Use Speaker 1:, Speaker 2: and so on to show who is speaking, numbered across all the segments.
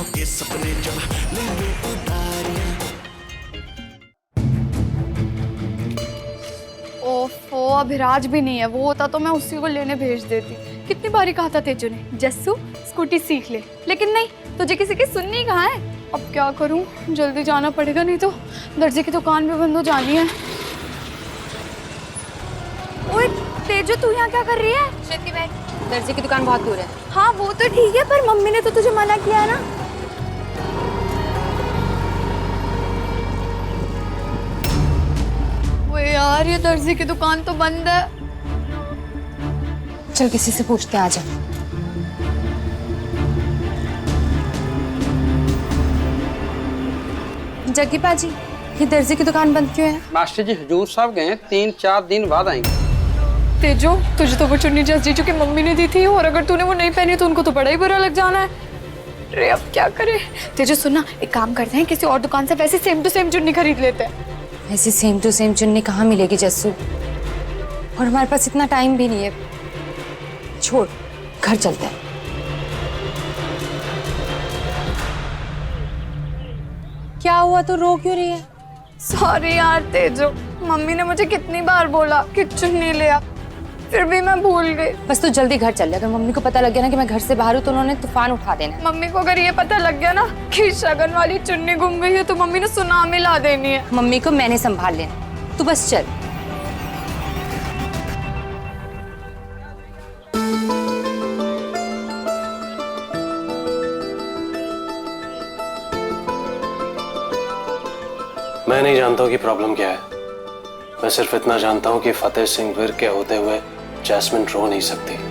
Speaker 1: के सपने जब लेंगे उतारियां।
Speaker 2: ओफो, अभिराज भी नहीं है। वो होता तो मैं उसी को लेने भेज देती। कितनी बारी कहा था तेजू ने, जस्सू स्कूटी सीख ले, लेकिन नहीं, तुझे किसी की सुननी कहाँ है। अब क्या करूं, जल्दी जाना पड़ेगा, नहीं तो दर्जी की दुकान भी बंद हो जानी है। ओए तेजू, तू यहाँ क्या कर रही है?
Speaker 3: श्रुति बैठ, दर्जी की दुकान बहुत दूर है।
Speaker 2: हाँ वो तो ठीक है, पर मम्मी ने तो तुझे मना किया है ना। ओए यार, ये दर्जी की दुकान तो बंद है।
Speaker 3: चल किसी से पूछते हैं, आ जा। जग्गी पाजी, ये दर्जी की दुकान बंद क्यों है?
Speaker 4: मास्टर जी हजूर साहब गए हैं, 3-4 दिन बाद आएंगे।
Speaker 2: तेजो, तुझे तो वो चुन्नी जस जीजू की मम्मी ने दी थी, और अगर तूने वो नहीं पहनी तो उनको तो बड़ा ही बुरा लग जाना है। अरे अब क्या करे। तेजो सुनना, एक काम करते हैं, किसी और दुकान से वैसे सेम टू सेम चुन्नी खरीद लेते हैं।
Speaker 3: ऐसी सेम टू सेम चुन्नी कहाँ मिलेगी जस्सू, और हमारे पास इतना टाइम भी नहीं है। छोड़, घर चलते हैं। क्या हुआ, तो रो क्यों रही है?
Speaker 2: सॉरी यार तेजो, मम्मी ने मुझे कितनी बार बोला कि चुन्नी ले आ, फिर भी मैं भूल गई।
Speaker 3: बस तू जल्दी घर चल। अगर मम्मी को पता लग गया ना कि मैं घर से बाहर हूँ तो उन्होंने तूफान उठा देना है।
Speaker 2: मम्मी को अगर ये पता लग गया ना कि शगन वाली चुन्नी गुम गई है तो मम्मी ने सुनामी ला देनी है।
Speaker 3: मम्मी को मैंने संभाल लेना, तू बस चल।
Speaker 5: मैं नहीं जानता हूँ कि प्रॉब्लम क्या है। मैं सिर्फ इतना जानता हूँ कि फतेह सिंह वीर के होते हुए जैस्मिन रो नहीं सकती।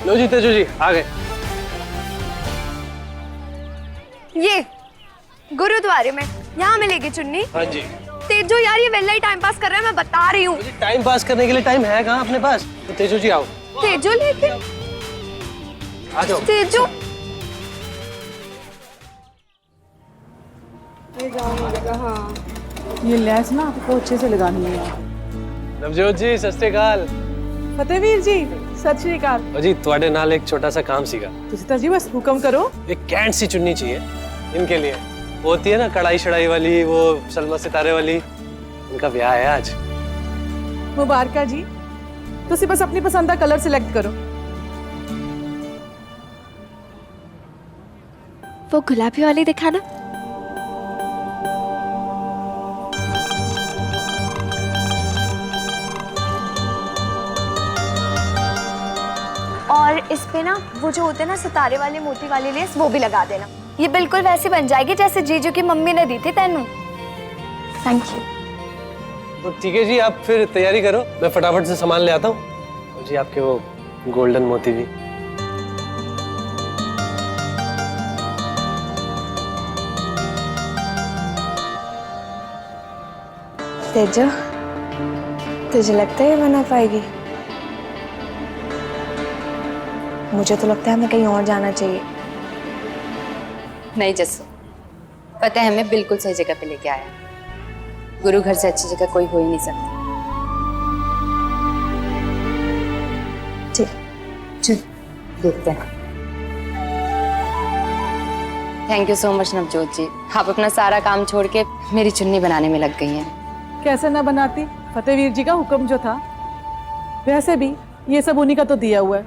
Speaker 5: लो जी तेजू जी आ गए।
Speaker 2: ये गुरुद्वारे में यहाँ मिलेगी चुन्नी।
Speaker 5: हाँ जी।
Speaker 2: तेजो यार, ये वेला ही टाइम पास कर रहा है, मैं बता रही हूँ।
Speaker 5: टाइम पास करने के लिए टाइम है कहाँ अपने पास? तो तेजू जी आओ।
Speaker 2: तेजो लेकिन
Speaker 5: आ जाओ।
Speaker 2: तेजो,
Speaker 6: ये लैस ना आपको अच्छे से लगानी है।
Speaker 5: नवजोत जी सत श्री अकाल।
Speaker 6: फतेहवीर जी सत श्री अकाल।
Speaker 5: जी ਤੁਹਾਡੇ ਨਾਲ एक छोटा सा काम सीगा।
Speaker 6: ਤੁਸੀਂ ਤਾਂ ਜੀ बस हुक्म करो।
Speaker 5: एक कैंट सी चुन्नी चाहिए इनके लिए। वो होती है ना कढ़ाई शढ़ाई वाली, वो सलमा सितारे वाली। उनका ब्याह है आज।
Speaker 6: मुबारका जी। ਤੁਸੀਂ बस अपनी पसंद का कलर सिलेक्ट करो।
Speaker 2: वो गुलाबी वाली दिखाना। और इस पे ना वो जो होते हैं ना सितारे वाले मोती वाली लेस, वो भी लगा देना। ये बिल्कुल वैसी बन जाएगी जैसे जीजू की मम्मी ने दी थी तेनू। Thank you.
Speaker 5: तो ठीक है जी, आप फिर तैयारी करो, मैं फटाफट से सामान ले आता हूँ। जी आपके वो गोल्डन मोती भी।
Speaker 2: तेजो, तुझे लगता है ये बना पाएगी? मुझे तो लगता है हमें कहीं और जाना चाहिए।
Speaker 3: नहीं जस्सू, पता है हमें बिल्कुल सही जगह पे लेके आया। गुरु घर से अच्छी जगह कोई हो ही नहीं सकती।
Speaker 2: ठीक,
Speaker 3: चल देखते हैं। Thank you so much Navjot ji, आप अपना सारा काम छोड़ के मेरी चुन्नी बनाने में लग गई हैं।
Speaker 6: कैसे ना बनाती, फतेहवीर जी का हुक्म जो था। वैसे भी ये सब उन्हीं का तो दिया हुआ है।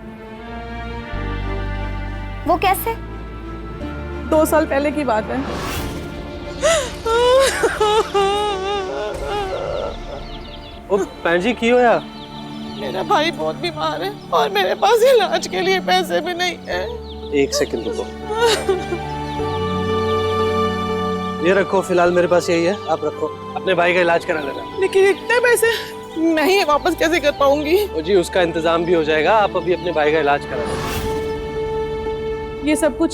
Speaker 2: वो कैसे?
Speaker 6: 2 साल पहले की बात है।
Speaker 5: ओ भैन जी की होया?
Speaker 6: मेरा भाई बहुत बीमार है और मेरे पास इलाज के लिए पैसे भी नहीं है।
Speaker 5: एक सेकंड रुको। ये रखो, फिलहाल मेरे पास यही है, आप रखो, अपने भाई का इलाज करा लेना।
Speaker 6: लेकिन इतने पैसे नहीं वापस कैसे कर पाऊंगी?
Speaker 5: ओ जी उसका इंतजाम भी हो जाएगा, आप अभी अपने भाई का इलाज करा लेना।
Speaker 6: ये सब कुछ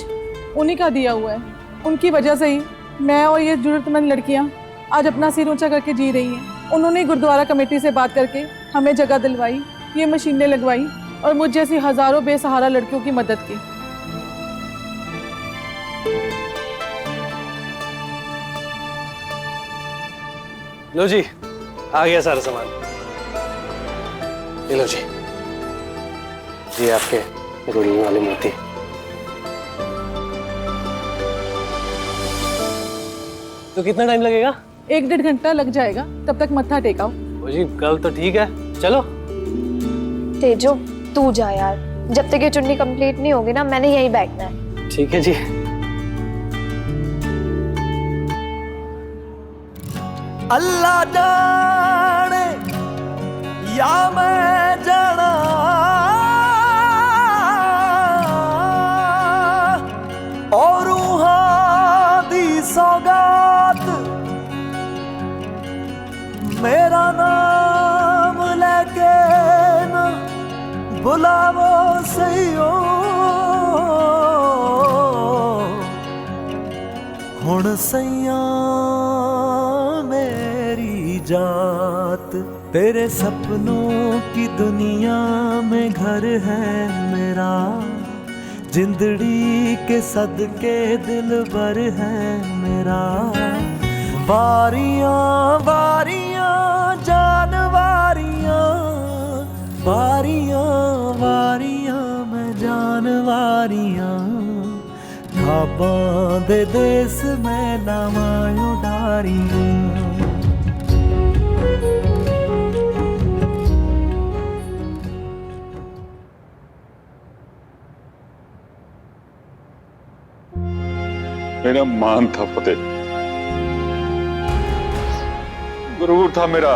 Speaker 6: उन्हीं का दिया हुआ है। उनकी वजह से ही मैं और ये जरूरतमंद लड़कियां आज अपना सिर ऊंचा करके जी रही हैं। उन्होंने गुरुद्वारा कमेटी से बात करके हमें जगह दिलवाई, ये मशीनें लगवाई और मुझ जैसी हजारों बेसहारा लड़कियों की मदद की।
Speaker 5: लो जी, आ गया सारा सामान। ये लो जी, ये आपके गुड़ियों वाली मोती। तो कितना टाइम लगेगा?
Speaker 6: 1-1.5 घंटा लग जाएगा, तब तक मत्था टेकाओ।
Speaker 5: ओ जी, कल तो ठीक है, चलो।
Speaker 2: तेजो तू जा यार, जब तक ये चुन्नी कंप्लीट नहीं होगी ना मैंने यहीं बैठना है।
Speaker 5: ठीक है जी।
Speaker 1: अल्लाह जाने या मैं जाना, और दी सौगात मेरा नाम लेके ना बुलावो सही हो, हुण सैया मेरी जात, तेरे सपनों की दुनिया में घर है मेरा, जिंदड़ी के सदके दिल भर है मेरा। वारियां वारियां जानवारियां, वारियां वारियां मैं जानवारियां, खाबां दे देस में लावां उडारियां।
Speaker 7: मेरा मान था फतेह, गुरूर था मेरा।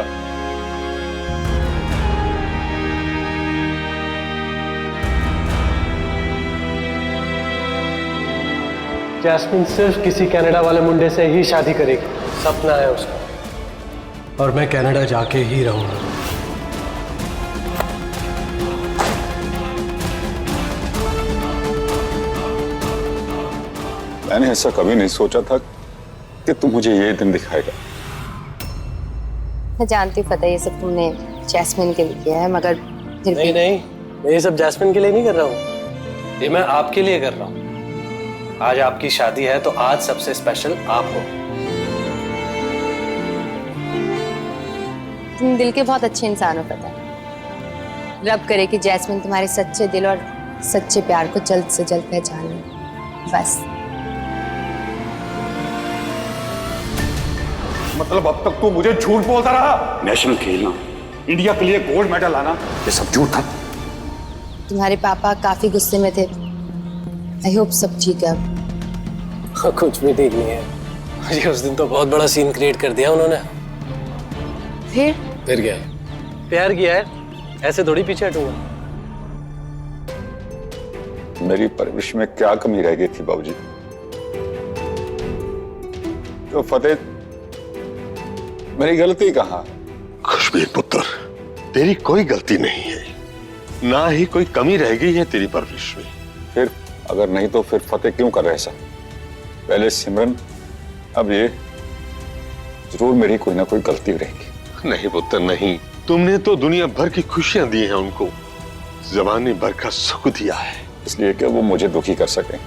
Speaker 5: जैस्मिन सिर्फ किसी कनाडा वाले मुंडे से ही शादी करेगी, सपना है उसका, और मैं कनाडा जाके ही रहूंगा।
Speaker 7: मैंने ऐसा कभी नहीं सोचा था कि तुम मुझे ये दिन दिखाएगा।
Speaker 3: मैं जानती हूँ फतेह, ये सब तुमने जैस्मिन के लिए किया है, मगर फिर
Speaker 5: नहीं नहीं, मैं ये सब जैस्मिन के लिए नहीं कर रहा हूँ, ये मैं आपके लिए कर रहा हूँ। आज आपकी शादी है तो आज सबसे स्पेशल आप हो।
Speaker 3: तुम दिल के बहुत अच्छे इंसान हो फतेह। रब करे कि जैस्मिन तुम्हारे सच्चे दिल और सच्चे प्यार को जल्द से जल्द पहचान ले, बस।
Speaker 7: मतलब अब तक तू मुझे झूठ बोलता रहा? नेशनल खेलना, इंडिया के लिए गोल्ड मेडल लाना, ये सब झूठ था।
Speaker 3: तुम्हारे पापा काफी गुस्से में थे। आई होप सब ठीक है अब।
Speaker 5: कुछ भी ठीक नहीं है जी, उस दिन तो बहुत बड़ा सीन क्रिएट कर दिया उन्होंने। फिर क्या है? प्यार किया है, ऐसे थोड़ी पीछे हटूंगा।
Speaker 7: मेरी परवरिश में क्या कमी रह गई थी बाबूजी? तो फतेह, मेरी गलती कहाँ?
Speaker 8: खुशबीर पुत्र, तेरी कोई गलती नहीं है, ना ही कोई कमी रह गई है तेरी परवरिश में।
Speaker 7: फिर अगर नहीं तो फिर फतेह क्यों कर रहे ऐसा? पहले सिमरन, अब ये, जरूर मेरी कोई ना कोई गलती रहेगी।
Speaker 8: नहीं पुत्र नहीं, तुमने तो दुनिया भर की खुशियां दी हैं उनको, जमाने भर का सुख दिया है,
Speaker 7: इसलिए कि वो मुझे दुखी कर सके।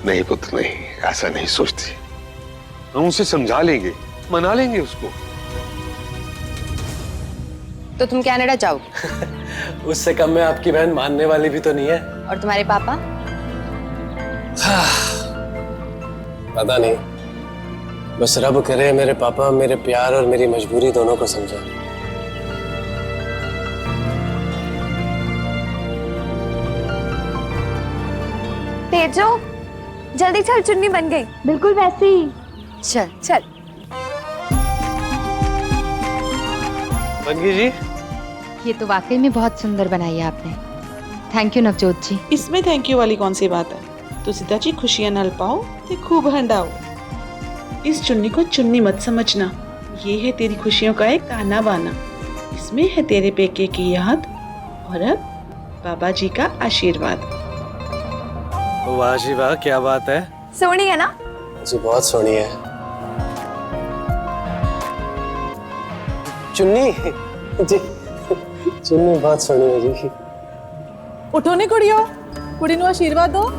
Speaker 8: नहीं पुत्र नहीं, ऐसा नहीं सोचती। हम उसे समझा लेंगे, मना लेंगे उसको।
Speaker 3: तो तुम कनाडा जाओगे?
Speaker 5: उससे कम में आपकी बहन मानने वाली भी तो नहीं है।
Speaker 3: और तुम्हारे पापा?
Speaker 5: पता नहीं, बस रब करे मेरे पापा मेरे प्यार और मेरी मजबूरी दोनों को समझा।
Speaker 2: तेजो जल्दी चल, चुन्नी बन गई बिल्कुल वैसे ही।
Speaker 3: चल चल।
Speaker 5: बन गई जी?
Speaker 9: ये तो वाकई में बहुत सुंदर बनाई है आपने। थैंक यू नवजोत जी।
Speaker 6: इसमें थैंक यू वाली कौन सी बात है? तो सीता जी खुशियां नल पाओ ते खूब हंडाओ। इस चुन्नी को चुन्नी मत समझना, ये है तेरी खुशियों का एक ताना बाना। इसमें है तेरे पेके की याद और अब बाबा जी का आशीर्वाद।
Speaker 5: वाह जी वाह, क्या बात है।
Speaker 2: सोनी है ना?
Speaker 5: जी बहुत सोनी है। चुन्नी जी, चुन्नी बहुत सोनी है जी।
Speaker 6: उठो नहीं कुड़ियो, कुड़ी नु आशीर्वाद दो।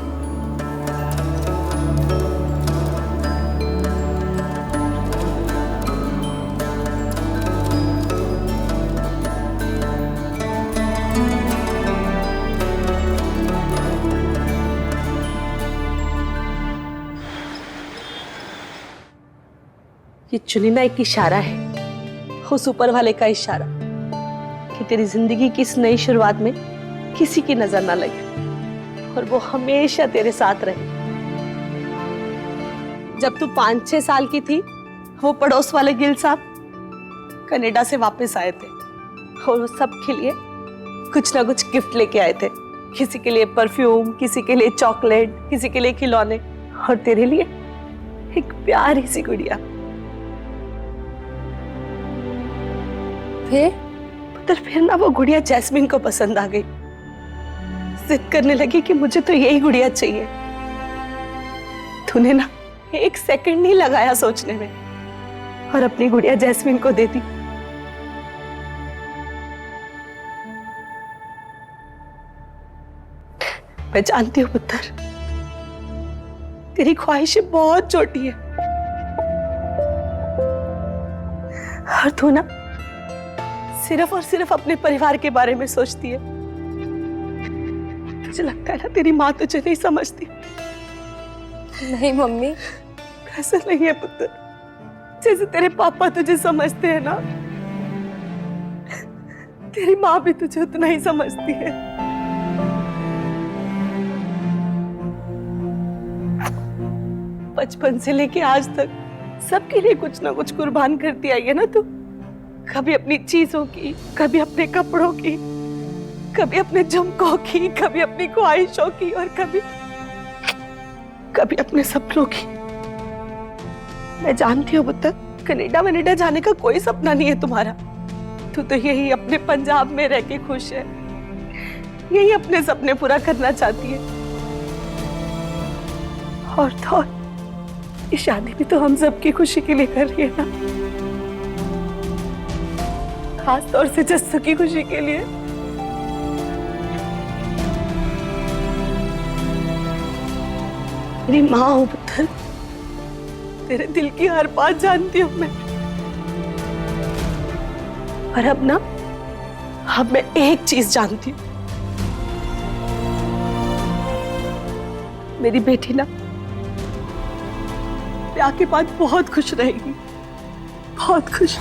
Speaker 10: ये चुनिंदा एक इशारा है, उस ऊपर वाले का इशारा कि तेरी जिंदगी की इस नई शुरुआत में किसी की नजर ना लगे और वो हमेशा तेरे साथ रहे। जब तू 5-6 साल की थी, वो पड़ोस वाले गिल साहब कनाडा से वापस आए थे और वो सबके लिए कुछ ना कुछ गिफ्ट लेके आए थे। किसी के लिए परफ्यूम, किसी के लिए चॉकलेट, किसी के लिए खिलौने और तेरे लिए एक प्यारी सी गुड़िया। फिर ना वो गुड़िया जैस्मिन को पसंद आ गई, जिद करने लगी कि मुझे तो यही गुड़िया चाहिए। तूने ना 1 सेकंड नहीं लगाया सोचने में और अपनी गुड़िया जैस्मिन को दे दी। मैं जानती हूँ पुत्र, तेरी ख्वाहिशें बहुत छोटी है और तू ना सिर्फ और सिर्फ अपने परिवार के बारे में सोचती है। मुझे लगता है ना तेरी माँ तुझे नहीं समझती।
Speaker 3: नहीं मम्मी,
Speaker 10: ऐसा नहीं है पुत्र, जैसे तेरे पापा तुझे समझते हैं ना, तेरी माँ भी तुझे उतना ही समझती है। बचपन से लेके आज तक सबके लिए कुछ ना कुछ कुर्बान करती आई है ना तू। कभी अपनी चीजों की, कभी अपने कपड़ों की, कभी अपने झुमकों की, कभी अपनी ख्वाहिशों की और कभी अपने सपनों की। मैं जानती हूँ पुत्र, कनाडा जाने का कोई सपना नहीं है तुम्हारा। तू तो यही अपने पंजाब में रह के खुश है, यही अपने सपने पूरा करना चाहती है। और तो ये शादी भी तो हम सबकी खुशी के लिए कर रही है ना, खास तौर से जस्सू की खुशी के लिए। मेरी माँ हूं पुत्र, तेरे दिल की हर बात जानती हूं मैं। और अब मैं एक चीज जानती हूं, मेरी बेटी ना ब्याह के बाद बहुत खुश रहेगी, बहुत खुश।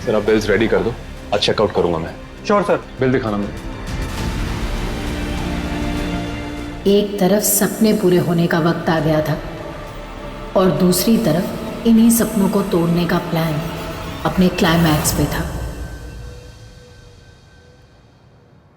Speaker 11: सर आप बिल्स रेडी कर दो, आज चेकआउट करूंगा मैं।
Speaker 5: Sure sir.
Speaker 11: बिल दिखाना मुझे।
Speaker 12: एक तरफ सपने पूरे होने का वक्त आ गया था और दूसरी तरफ इन्हीं सपनों को तोड़ने का प्लान अपने क्लाइमैक्स पे था।